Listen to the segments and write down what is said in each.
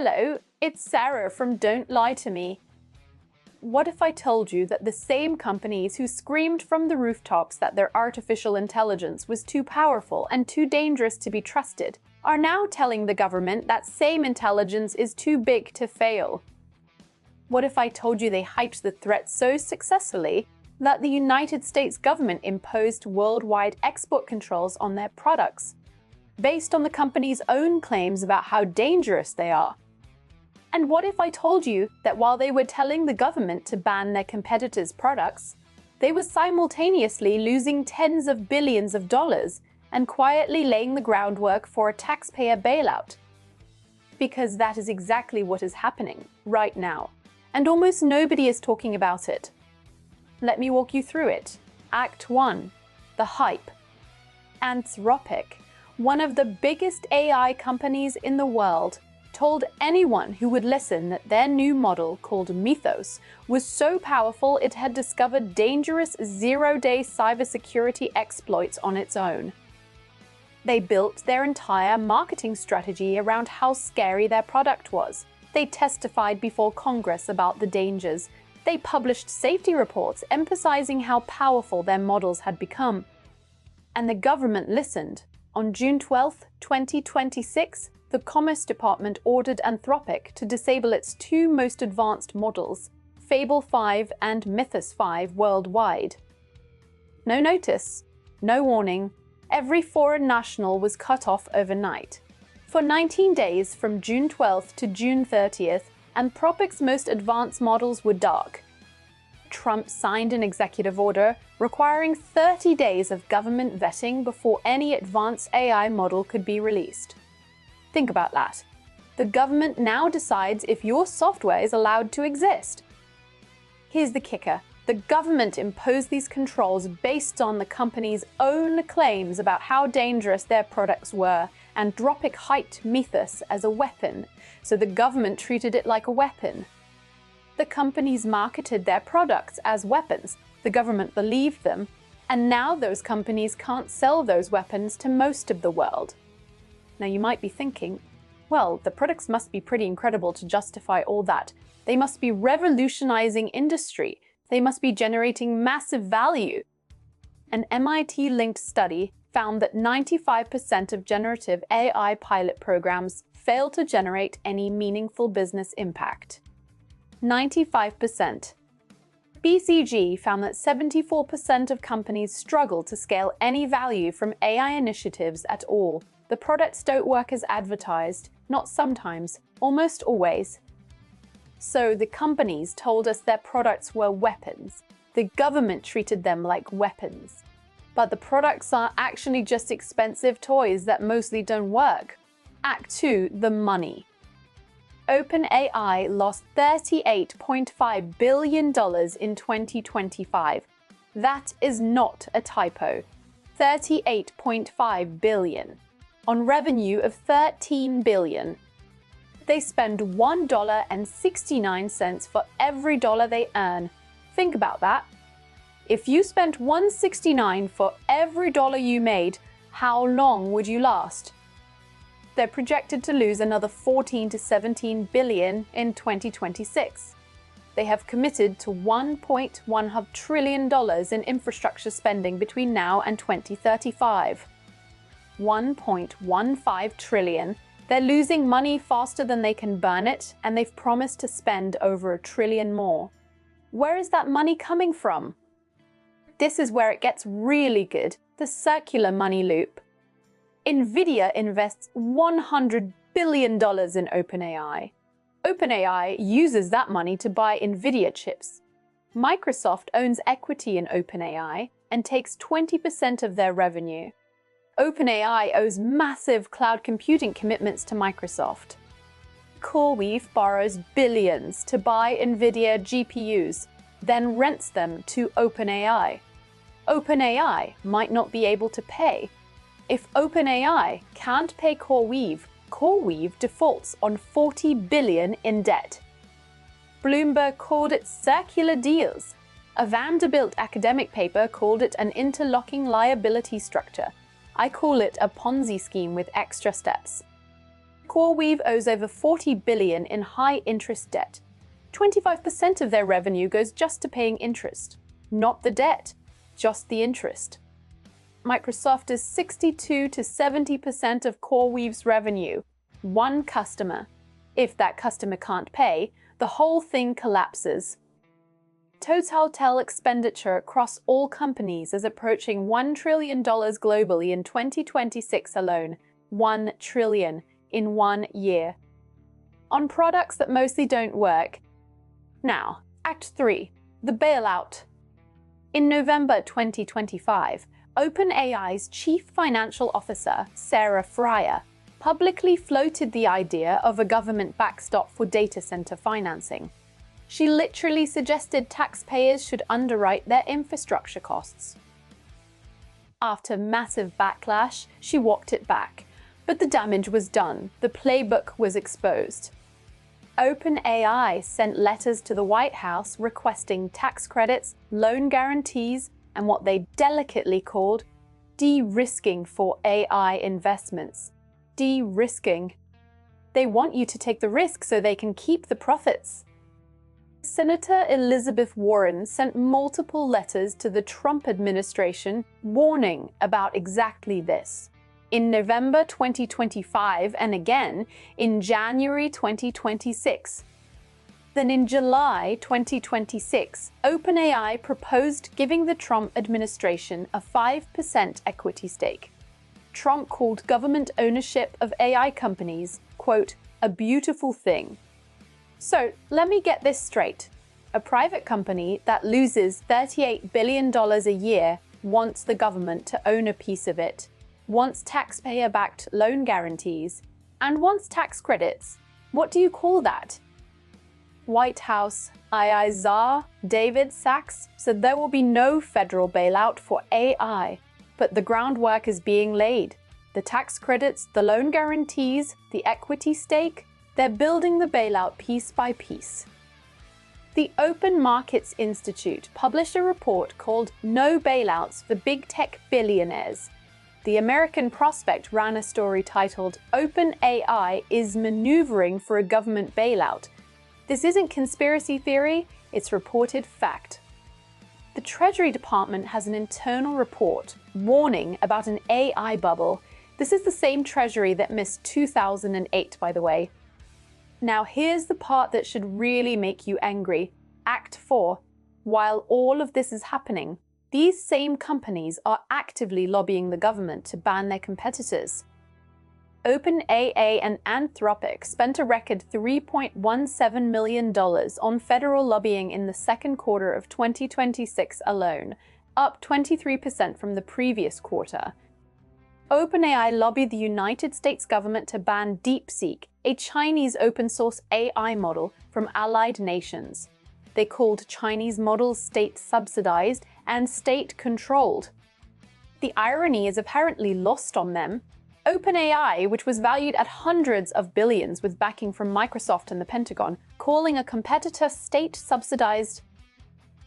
Hello, it's Sarah from Don't Lie to Me. What if I told you that the same companies who screamed from the rooftops that their artificial intelligence was too powerful and too dangerous to be trusted are now telling the government that same intelligence is too big to fail? What if I told you they hyped the threat so successfully that the United States government imposed worldwide export controls on their products, based on the company's own claims about how dangerous they are? And what if I told you that while they were telling the government to ban their competitors' products, they were simultaneously losing tens of billions of dollars and quietly laying the groundwork for a taxpayer bailout? Because that is exactly what is happening right now, and almost nobody is talking about it. Let me walk you through it. Act 1. The hype. Anthropic, one of the biggest AI companies in the world, told anyone who would listen that their new model, called Mythos, was so powerful it had discovered dangerous zero-day cybersecurity exploits on its own. They built their entire marketing strategy around how scary their product was. They testified before Congress about the dangers. They published safety reports emphasizing how powerful their models had become. And the government listened. On June 12, 2026, the Commerce Department ordered Anthropic to disable its two most advanced models, Fable 5 and Mythos 5, worldwide. No notice, no warning. Every foreign national was cut off overnight. For 19 days, from June 12th to June 30th, Anthropic's most advanced models were dark. Trump signed an executive order requiring 30 days of government vetting before any advanced AI model could be released. Think about that. The government now decides if your software is allowed to exist. Here's the kicker. The government imposed these controls based on the company's own claims about how dangerous their products were, and Anthropic hyped Mythos as a weapon, so the government treated it like a weapon. The companies marketed their products as weapons, the government believed them, and now those companies can't sell those weapons to most of the world. Now you might be thinking, well, the products must be pretty incredible to justify all that. They must be revolutionizing industry. They must be generating massive value. An MIT-linked study found that 95% of generative AI pilot programs fail to generate any meaningful business impact. 95%. BCG found that 74% of companies struggle to scale any value from AI initiatives at all. The products don't work as advertised, not sometimes, almost always. So the companies told us their products were weapons. The government treated them like weapons. But the products are actually just expensive toys that mostly don't work. Act 2, the money. OpenAI lost $38.5 billion in 2025. That is not a typo. $38.5 billion. On revenue of $13 billion. They spend $1.69 for every dollar they earn. Think about that. If you spent $1.69 for every dollar you made, how long would you last? They're projected to lose another $14 to $17 billion in 2026. They have committed to $1.1 trillion in infrastructure spending between now and 2035. $1.15 trillion. They're losing money faster than they can burn it, and they've promised to spend over $1 trillion more. Where is that money coming from? This is where it gets really good, the circular money loop. Nvidia invests $100 billion in OpenAI. OpenAI uses that money to buy Nvidia chips. Microsoft owns equity in OpenAI and takes 20% of their revenue. OpenAI owes massive cloud computing commitments to Microsoft. CoreWeave borrows billions to buy Nvidia GPUs, then rents them to OpenAI. OpenAI might not be able to pay. If OpenAI can't pay CoreWeave, CoreWeave defaults on $40 billion in debt. Bloomberg called it circular deals. A Vanderbilt academic paper called it an interlocking liability structure. I call it a Ponzi scheme with extra steps. CoreWeave owes over $40 billion in high-interest debt. 25% of their revenue goes just to paying interest. Not the debt, just the interest. Microsoft is 62 to 70% of CoreWeave's revenue. One customer. If that customer can't pay, the whole thing collapses. Total expenditure across all companies is approaching $1 trillion globally in 2026 alone. $1 trillion in 1 year. On products that mostly don't work. Now, Act 3, the bailout. In November 2025, OpenAI's Chief Financial Officer, Sarah Frier, publicly floated the idea of a government backstop for data center financing. She literally suggested taxpayers should underwrite their infrastructure costs. After massive backlash, she walked it back. But the damage was done. The playbook was exposed. OpenAI sent letters to the White House requesting tax credits, loan guarantees, and what they delicately called de-risking for AI investments. De-risking. They want you to take the risk so they can keep the profits. Senator Elizabeth Warren sent multiple letters to the Trump administration warning about exactly this. In November 2025 and again in January 2026. Then in July 2026, OpenAI proposed giving the Trump administration a 5% equity stake. Trump called government ownership of AI companies, quote, a beautiful thing. So let me get this straight. A private company that loses $38 billion a year wants the government to own a piece of it, wants taxpayer-backed loan guarantees, and wants tax credits. What do you call that? White House II Czar David Sachs said there will be no federal bailout for AI, but the groundwork is being laid. The tax credits, the loan guarantees, the equity stake, they're building the bailout piece by piece. The Open Markets Institute published a report called No Bailouts for Big Tech Billionaires. The American Prospect ran a story titled OpenAI is maneuvering for a government bailout. This isn't conspiracy theory, it's reported fact. The Treasury Department has an internal report warning about an AI bubble. This is the same Treasury that missed 2008, by the way. Now here's the part that should really make you angry. Act 4. While all of this is happening, these same companies are actively lobbying the government to ban their competitors. OpenAI and Anthropic spent a record $3.17 million on federal lobbying in the second quarter of 2026 alone, up 23% from the previous quarter. OpenAI lobbied the United States government to ban DeepSeek, a Chinese open-source AI model from allied nations. They called Chinese models state-subsidized and state-controlled. The irony is apparently lost on them. OpenAI, which was valued at hundreds of billions with backing from Microsoft and the Pentagon, calling a competitor state-subsidized.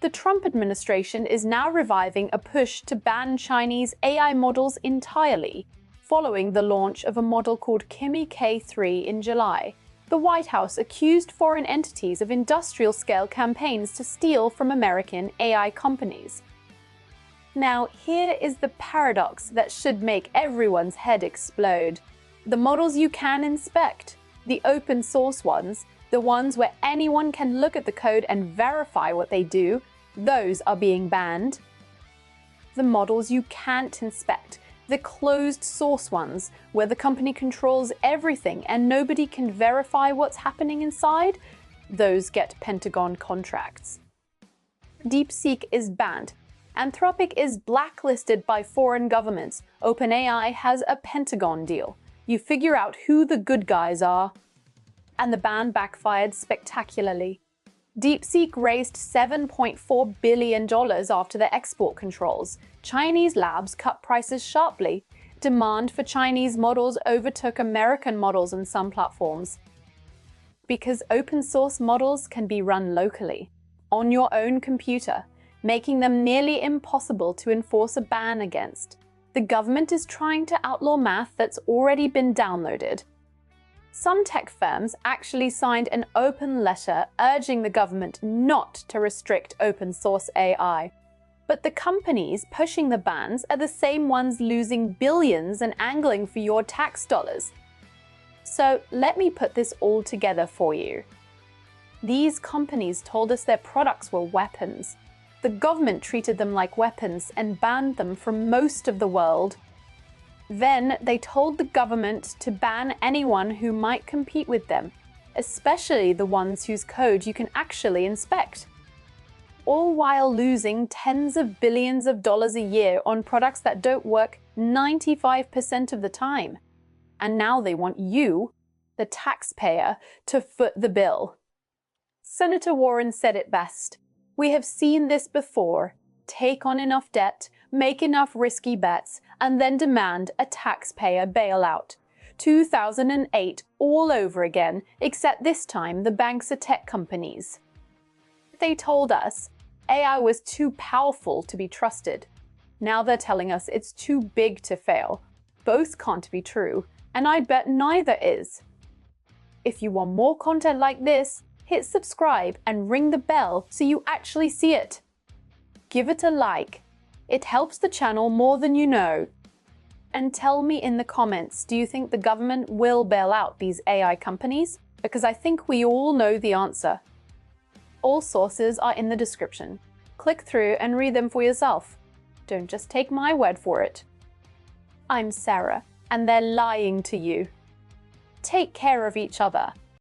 The Trump administration is now reviving a push to ban Chinese AI models entirely, following the launch of a model called Kimi K3 in July. The White House accused foreign entities of industrial-scale campaigns to steal from American AI companies. Now, here is the paradox that should make everyone's head explode. The models you can inspect, the open source ones, the ones where anyone can look at the code and verify what they do, those are being banned. The models you can't inspect, the closed source ones, where the company controls everything and nobody can verify what's happening inside, those get Pentagon contracts. DeepSeek is banned. Anthropic is blacklisted by foreign governments. OpenAI has a Pentagon deal. You figure out who the good guys are. And the ban backfired spectacularly. DeepSeek raised $7.4 billion after their export controls. Chinese labs cut prices sharply. Demand for Chinese models overtook American models on some platforms. Because open source models can be run locally, on your own computer, making them nearly impossible to enforce a ban against. The government is trying to outlaw math that's already been downloaded. Some tech firms actually signed an open letter urging the government not to restrict open source AI. But the companies pushing the bans are the same ones losing billions and angling for your tax dollars. So let me put this all together for you. These companies told us their products were weapons. The government treated them like weapons and banned them from most of the world. Then they told the government to ban anyone who might compete with them, especially the ones whose code you can actually inspect. All while losing tens of billions of dollars a year on products that don't work 95% of the time. And now they want you, the taxpayer, to foot the bill. Senator Warren said it best. We have seen this before. Take on enough debt, make enough risky bets, and then demand a taxpayer bailout. 2008 all over again, except this time the banks are tech companies. They told us AI was too powerful to be trusted. Now they're telling us it's too big to fail. Both can't be true, and I bet neither is. If you want more content like this, hit subscribe and ring the bell so you actually see it. Give it a like. It helps the channel more than you know. And tell me in the comments, do you think the government will bail out these AI companies? Because I think we all know the answer. All sources are in the description. Click through and read them for yourself. Don't just take my word for it. I'm Sarah, and they're lying to you. Take care of each other.